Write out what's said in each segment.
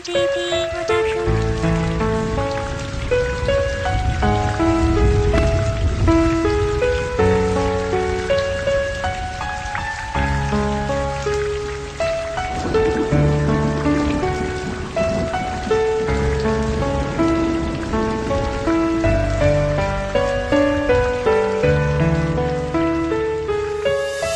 JP Production.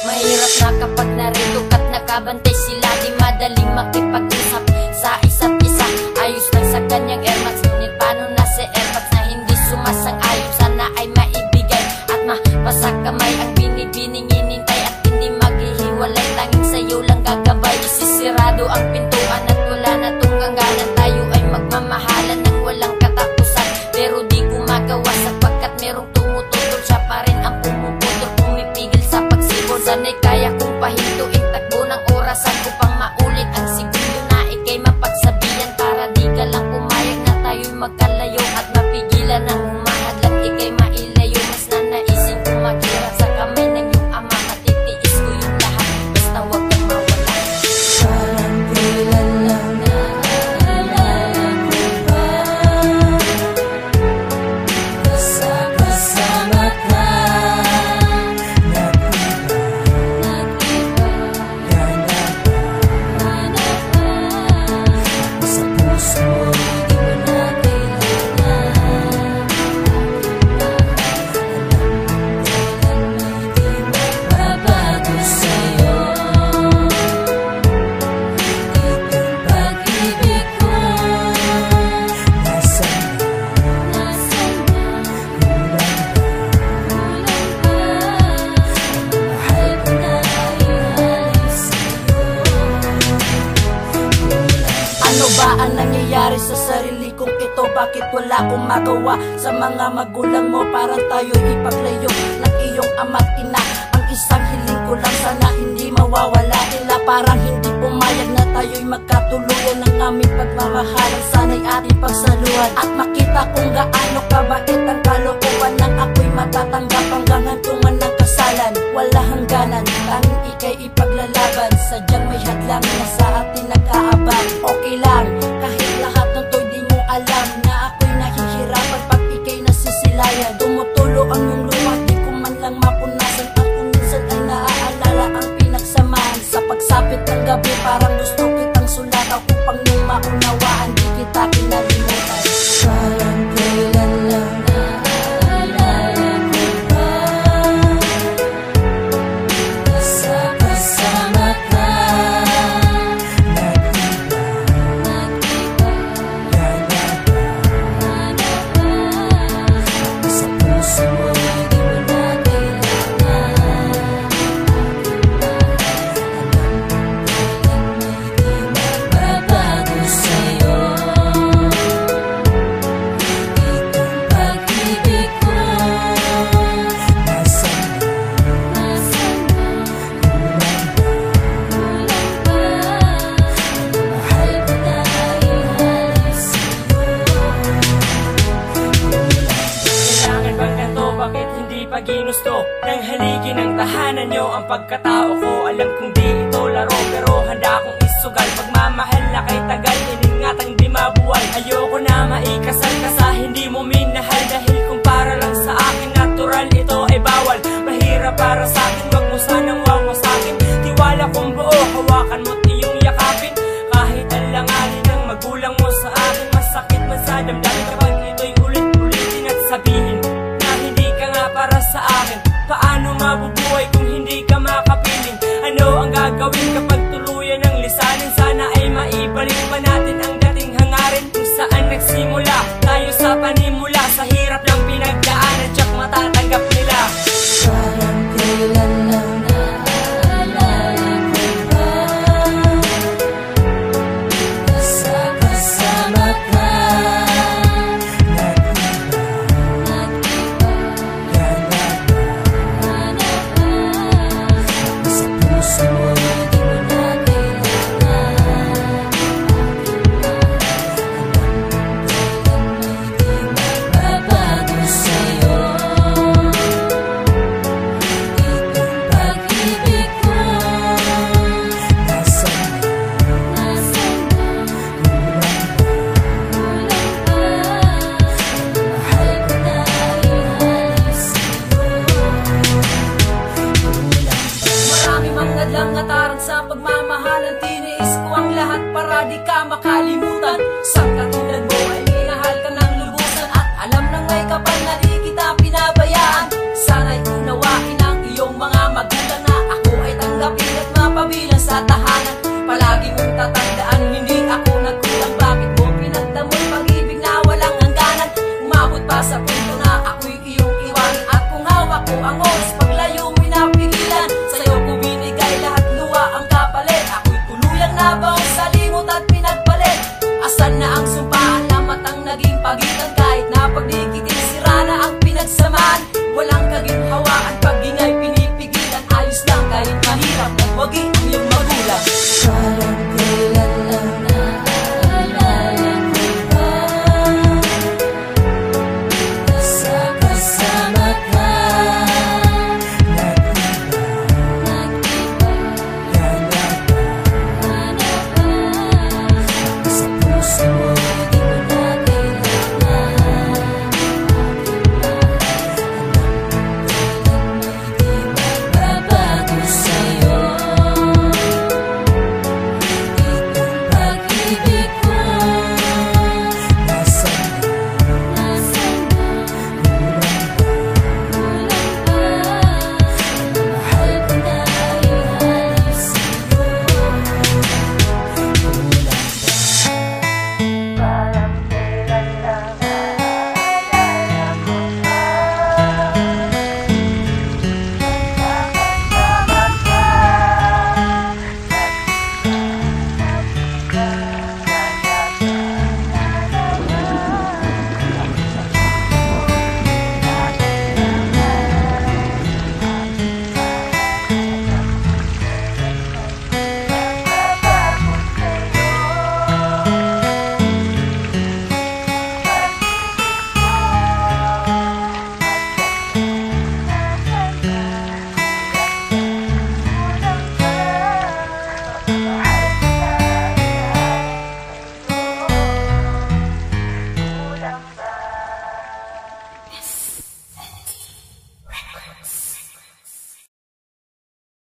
Mahirap na kapag narito at nakabantay sila, di madaling makipag-usap sa isa't isa. Ayos lang sa kanyang airmax, ngunit paano na si airpads na hindi sumasang-ayon? Sana ay maibigay at mapasa kamay ang binibining inintay at hindi maghihiwalay. Tanging sa'yo lang gagabay, isisirado ang pintuan at wala na tong hangganan. Tayo ay magmamahalan ng walang katapusan, pero di gumagawa sapagkat merong tumututol. Siya pa rin ang pumuputol, pumipigil sa pagsibol. Sana'y kaya kong pahintuin takbo ng orasan upang maulit ang segundo na ikay mapagsabihan, para di ka lang pumayag na tayo'y magkalayo at mapigilan ang humahadlang ikay mailayo. Mas nanaisin kong maghirap sa kamay ng iyong ama, matitiis ko yung lahat basta huwag kang mawala. Parang kailan lang naalala ko pa kasama ka. Ano ba ang nangyayari sa sarili kong ito? Bakit wala akong magawa sa mga magulang mo? Parang tayo'y ipaglayo ng iyong ama't ina. Ang isang hiling ko lang, sana hindi mawawala. Tila parang hindi pumayag na tayo'y magkatuluyan ng aming pagmamahalan. Sana'y ating pagsaluhan at makita kung gaano kabait ang kalooban ng ako'y matatanggap hanggang hantungan ng kasalan. Wala hangganan, tanging ika'y ipaglalaban. Sadyang may hadlang na sa atin nag-aabang. Okay lang, kahit lahat ng to'y di mo alam na ako'y nahihirapan pag ika'y nasisilayan. Tumutulo ang iyong luha, di ko man lang mapunasan. At kung minsan ay naaalala ang pinagsamahan. Sa pagsapit ng gabi parang gusto kitang sulatan upang nung maunawaan di kita kinalimutan. Parang kailan lang naalala ko pa kasama ka. Ginusto ng haligi ng tahanan nyo ang pagkatao ko. Alam kong di ito laro, pero handa akong isugal. Pagmamahal na kay tagal, iningatang di mabuwal. Ayoko na maikasal ka sa hindi mo minahal, dahil kung para lang sa akin natural ito ay bawal. Mahirap para sa akin, wag mo sanang wawasakin. Tiwala kong buo, hawakan mo't iyong yakapin. Kahit ang langanin ng magulang mo sa akin, masakit man sa damdamin kapag ito'y ulit-ulitin at sabihin para sa akin. Paano mabubuhay kung hindi ka makapiling? Ano ang gagawin kapag tuluyan ng lisanin? Sana ay maibalik pa natin ang dating hangarin kung saan nagsimula tayo sa panimula. Sa hirap lang pinagdaanan, tsak matatanggap nila. Parang kailan lang naalala ko pa kasama ka. Sa puso mo, di mo na pagmamahalan, tiniis